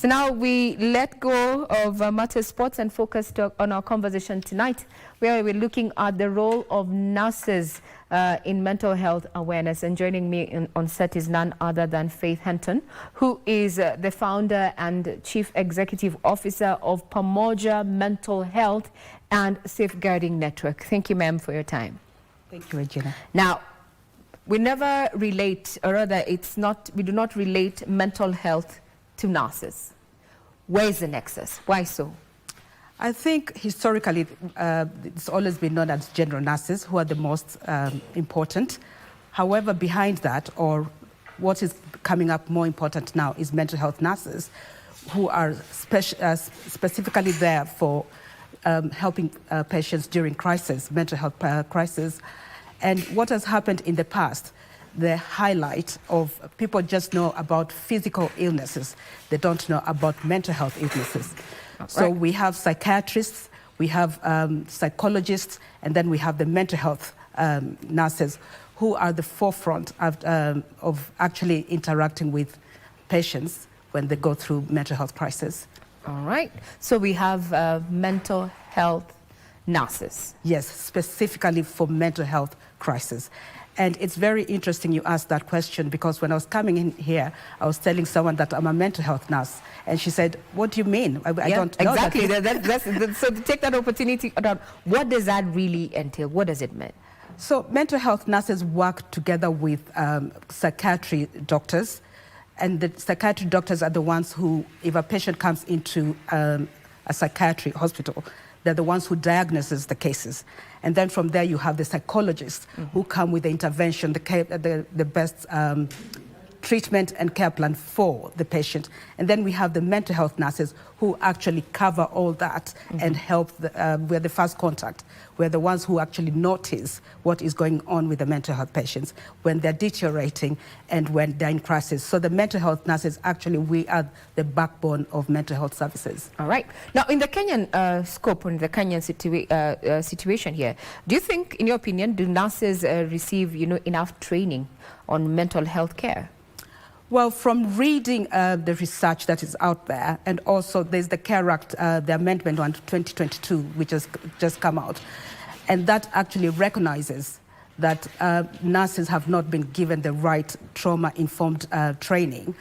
So now we let go of matter sports and focus on our conversation tonight, where we're looking at the role of nurses in mental health awareness. And joining me on set is none other than Faith Henton, who is the founder and chief executive officer of Pamoja Mental Health and Safeguarding Network. Thank you, ma'am, for your time. Thank you, Regina. Now, we never relate, or rather, we do not relate mental health to nurses. Where is the nexus? Why so? I think historically it's always been known as general nurses who are the most important. However, behind that, or what is coming up more important now, is mental health nurses who are specifically there for helping patients during crisis, mental health crisis. And what has happened in the past, the highlight of people just know about physical illnesses. They don't know about mental health illnesses. So we have psychiatrists, we have psychologists, and then we have the mental health nurses who are the forefront of actually interacting with patients when they go through mental health crisis. All right. So we have mental health nurses. Yes, specifically for mental health crisis. And it's very interesting you asked that question, because when I was coming in here, I was telling someone that I'm a mental health nurse. And she said, what do you mean? I don't know. Exactly. So to take that opportunity, what does that really entail? What does it mean? So mental health nurses work together with psychiatry doctors. And the psychiatry doctors are the ones who, if a patient comes into a psychiatry hospital, they're the ones who diagnoses the cases. And then from there, you have the psychologists who come with the intervention, the best treatment and care plan for the patient. And then we have the mental health nurses who actually cover all that and help. We're the first contact. We're the ones who actually notice what is going on with the mental health patients when they're deteriorating and when they're in crisis. So the mental health nurses, actually, we are the backbone of mental health services. All right. Now, in the Kenyan scope, in the Kenyan situation here, do you think, in your opinion, do nurses receive, enough training on mental health care? Well, from reading the research that is out there, and also there's the CARE Act, the amendment on 2022, which has just come out, and that actually recognizes that nurses have not been given the right trauma-informed training,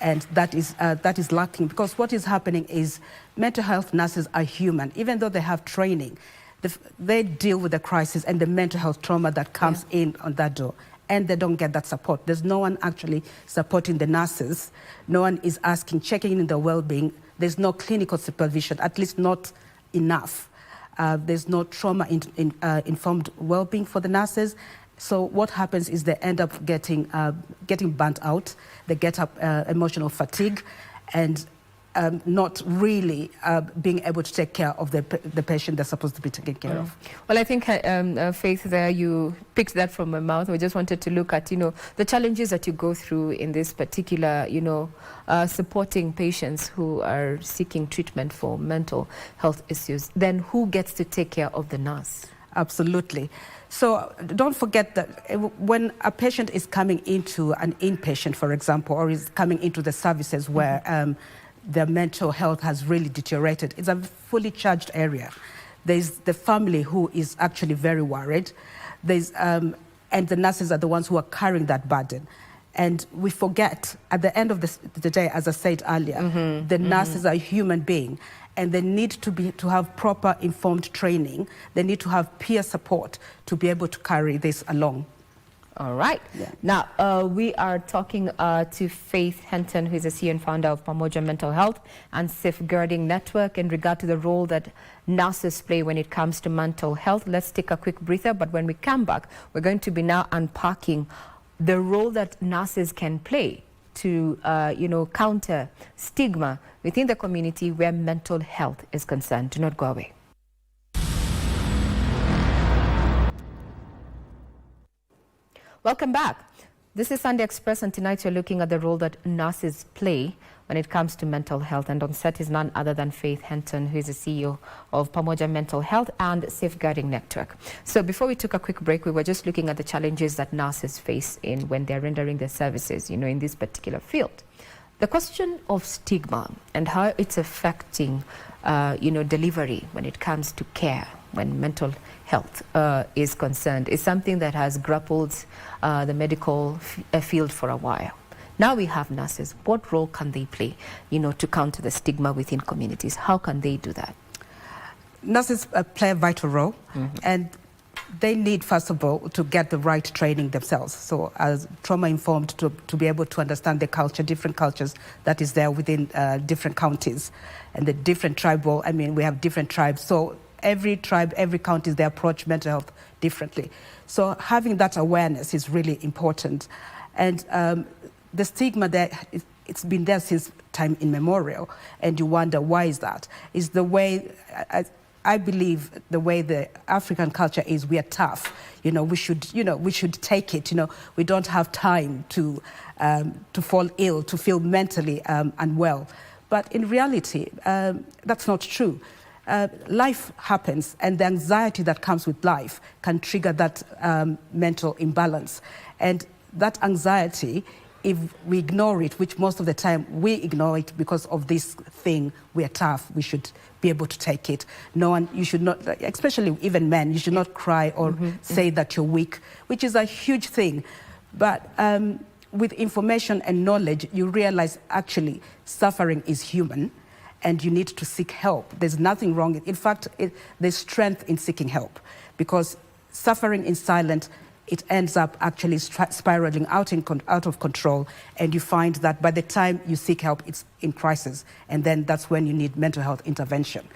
and that is lacking, because what is happening is mental health nurses are human. Even though they have training, they deal with the crisis and the mental health trauma that comes in on that door. And they don't get that support. There's no one actually supporting the nurses. No one is checking in their well-being. There's no clinical supervision, at least not enough. There's no trauma-informed well-being for the nurses. So what happens is they end up getting burnt out. They get emotional fatigue, and not really being able to take care of the patient they're supposed to be taking care of. Well, I think, Faith, there you picked that from my mouth. We just wanted to look at, the challenges that you go through in this particular, supporting patients who are seeking treatment for mental health issues. Then who gets to take care of the nurse? Absolutely. So don't forget that when a patient is coming into an inpatient, for example, or is coming into the services where their mental health has really deteriorated, it's a fully charged area. There's the family who is actually very worried. And the nurses are the ones who are carrying that burden. And we forget, at the end of the day, as I said earlier, the nurses are a human being, and they need to have proper informed training. They need to have peer support to be able to carry this along. All right. Yeah. Now, we are talking to Faith Henton, who is the CEO and founder of Pamoja Mental Health and Safeguarding Network, in regard to the role that nurses play when it comes to mental health. Let's take a quick breather, but when we come back, we're going to be now unpacking the role that nurses can play to, counter stigma within the community where mental health is concerned. Do not go away. Welcome back. This is Sunday Express, and tonight you're looking at the role that nurses play when it comes to mental health. And on set is none other than Faith Henton, who is the CEO of Pamoja Mental Health and Safeguarding Network. So before we took a quick break, we were just looking at the challenges that nurses face when they're rendering their services, in this particular field. The question of stigma and how it's affecting, delivery when it comes to care, when mental health is concerned, is something that has grappled the medical field for a while. Now we have nurses. What role can they play, to counter the stigma within communities? How can they do that? Nurses play a vital role, and they need, first of all, to get the right training themselves. So as trauma-informed, to be able to understand the culture, different cultures that is there within different counties, and the different tribal, we have different tribes. So every tribe, every county, they approach mental health differently. So having that awareness is really important. And the stigma that it's been there since time immemorial, and you wonder why is that? Is the way, I believe the way the African culture is, we are tough. We should take it. We don't have time to fall ill, to feel mentally unwell. But in reality, that's not true. Life happens, and the anxiety that comes with life can trigger that mental imbalance. And that anxiety, if we ignore it, which most of the time we ignore it because of this thing, we are tough, we should be able to take it. No one, you should not, especially even men, you should not cry or say that you're weak, which is a huge thing. But with information and knowledge, you realize actually suffering is human and you need to seek help. There's nothing wrong. In fact, there's strength in seeking help, because suffering in silence, it ends up actually spiraling out of control, and you find that by the time you seek help, it's in crisis, and then that's when you need mental health intervention.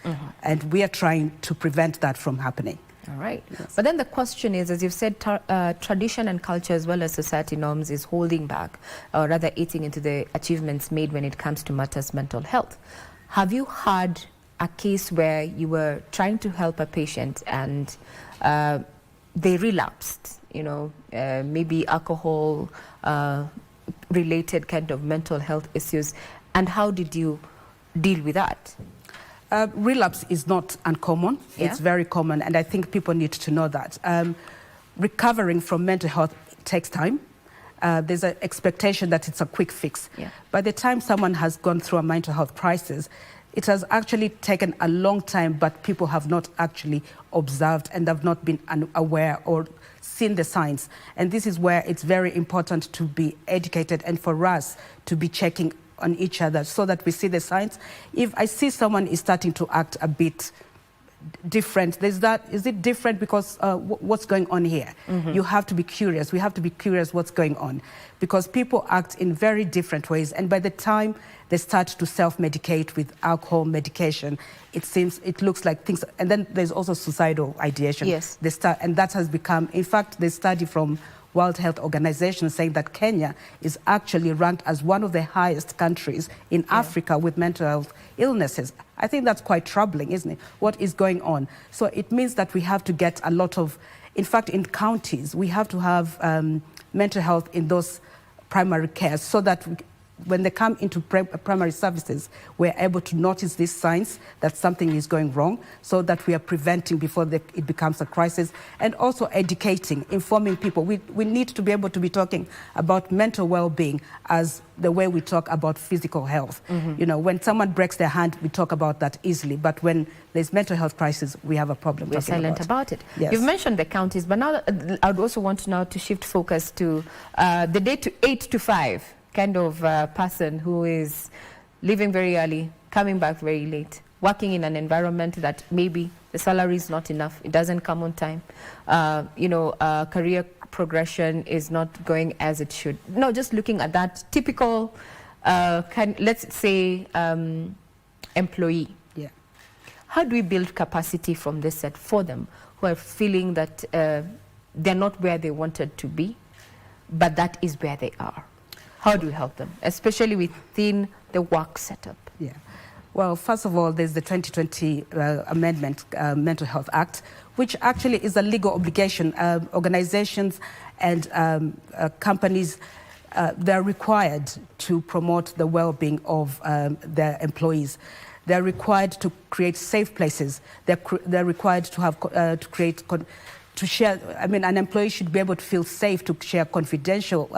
And we are trying to prevent that from happening. All right. Yes. But then the question is, as you've said, tradition and culture as well as society norms is holding back, or rather eating into the achievements made when it comes to matters mental health. Have you had a case where you were trying to help a patient and they relapsed, maybe alcohol related kind of mental health issues, and how did you deal with that? Relapse is not uncommon. Yeah. It's very common, and I think people need to know that. Recovering from mental health takes time. There's an expectation that it's a quick fix. Yeah. By the time someone has gone through a mental health crisis, it has actually taken a long time, but people have not actually observed and have not been aware or seen the signs. And this is where it's very important to be educated and for us to be checking on each other so that we see the signs. If I see someone is starting to act a bit different, is it different because what's going on here? You have to be curious. We have to be curious what's going on, because people act in very different ways, and by the time they start to self-medicate with alcohol, medication, it looks like things, and then there's also suicidal ideation. Yes. And that has become, in fact, the study from World Health Organization saying that Kenya is actually ranked as one of the highest countries in Africa with mental health illnesses. I think that's quite troubling, isn't it? What is going on? So it means that we have to get a lot of, in fact, in counties, we have to have mental health in those primary cares so that when they come into primary services, we're able to notice these signs that something is going wrong so that we are preventing before it becomes a crisis, and also educating, informing people. We need to be able to be talking about mental well-being as the way we talk about physical health. When someone breaks their hand, we talk about that easily, but when there's mental health crisis, we have a problem. We're silent about it. Yes. You've mentioned the counties, but now I'd also want now to shift focus to the day to 8 to 5 kind of person who is leaving very early, coming back very late, working in an environment that maybe the salary is not enough, it doesn't come on time, career progression is not going as it should. No, just looking at that typical, let's say, employee. Yeah. How do we build capacity from this set for them who are feeling that they're not where they wanted to be, but that is where they are? How do we help them, especially within the work setup? Yeah. Well, first of all, there's the 2020 Amendment Mental Health Act, which actually is a legal obligation. Organizations and companies, they're required to promote the well-being of their employees. They're required to create safe places. They're required to have to create to share, I mean, an employee should be able to feel safe to share confidential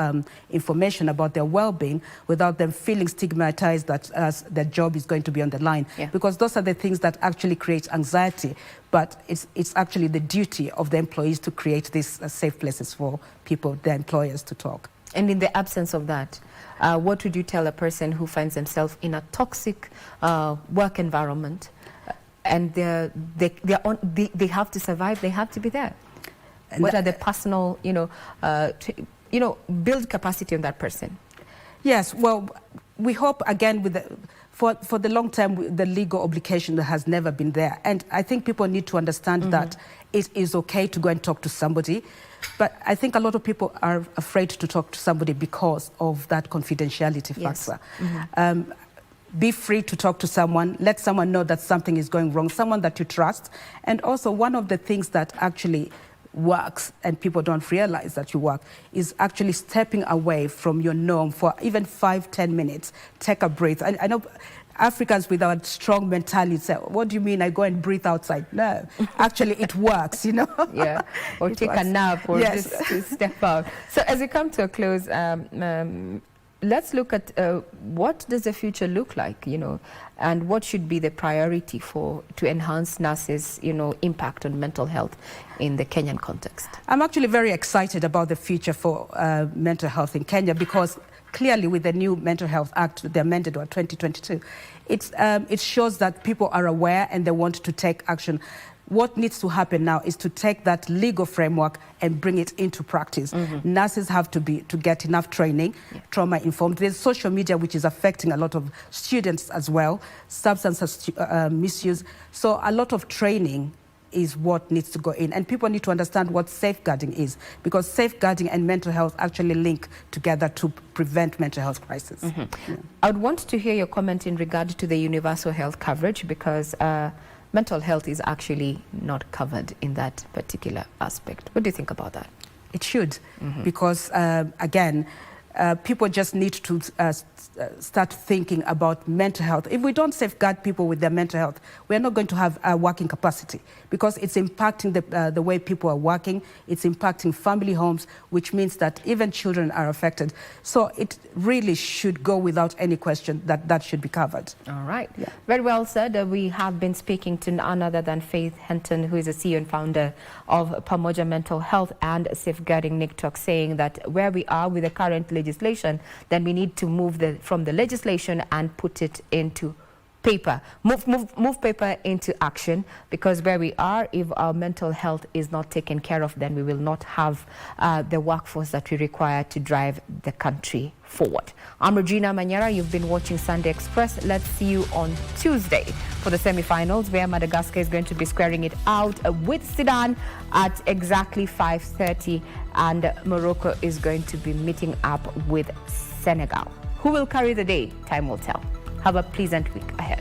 information about their well-being without them feeling stigmatized that their job is going to be on the line. Yeah. Because those are the things that actually create anxiety. But it's actually the duty of the employees to create these safe places for people, their employers, to talk. And in the absence of that, what would you tell a person who finds themselves in a toxic work environment and they have to survive, they have to be there? And what are the personal, build capacity on that person? Yes, well, we hope, again, with for the long term, the legal obligation has never been there. And I think people need to understand that it is okay to go and talk to somebody. But I think a lot of people are afraid to talk to somebody because of that confidentiality factor. Be free to talk to someone, let someone know that something is going wrong, someone that you trust. And also, one of the things that actually works, and people don't realize that you work, is actually stepping away from your norm for even 5-10 minutes. Take a breath. I know Africans with our strong mentality say, what do you mean I go and breathe outside? No, actually it works, Yeah, or take a nap, or just to step out. So as we come to a close, let's look at what does the future look like, and what should be the priority to enhance nurses, impact on mental health in the Kenyan context. I'm actually very excited about the future for mental health in Kenya, because clearly with the new Mental Health Act, the amended one, 2022, it shows that people are aware and they want to take action. What needs to happen now is to take that legal framework and bring it into practice. Nurses have to get enough training, trauma-informed. There's social media, which is affecting a lot of students as well, substance misuse. So a lot of training is what needs to go in. And people need to understand what safeguarding is, because safeguarding and mental health actually link together to prevent mental health crisis. I would want to hear your comment in regard to the universal health coverage, because mental health is actually not covered in that particular aspect. What do you think about that? It should, because again, people just need to start thinking about mental health. If we don't safeguard people with their mental health, we're not going to have a working capacity, because it's impacting the way people are working, it's impacting family homes, which means that even children are affected. So it really should go without any question that should be covered. All right. Yeah. Very well said. We have been speaking to none other than Faith Henton, who is the CEO and founder of Pamoja Mental Health and Safeguarding NICTOC, saying that where we are with the current legislation, then we need to move from the legislation and put it into paper, move paper into action, because where we are, if our mental health is not taken care of, then we will not have the workforce that we require to drive the country forward. I'm Regina Manyara. You've been watching Sunday Express. Let's see you on Tuesday for the semi-finals, where Madagascar is going to be squaring it out with Sudan at exactly 5:30, and Morocco is going to be meeting up with Senegal. Who will carry the day? Time will tell. Have a pleasant week ahead.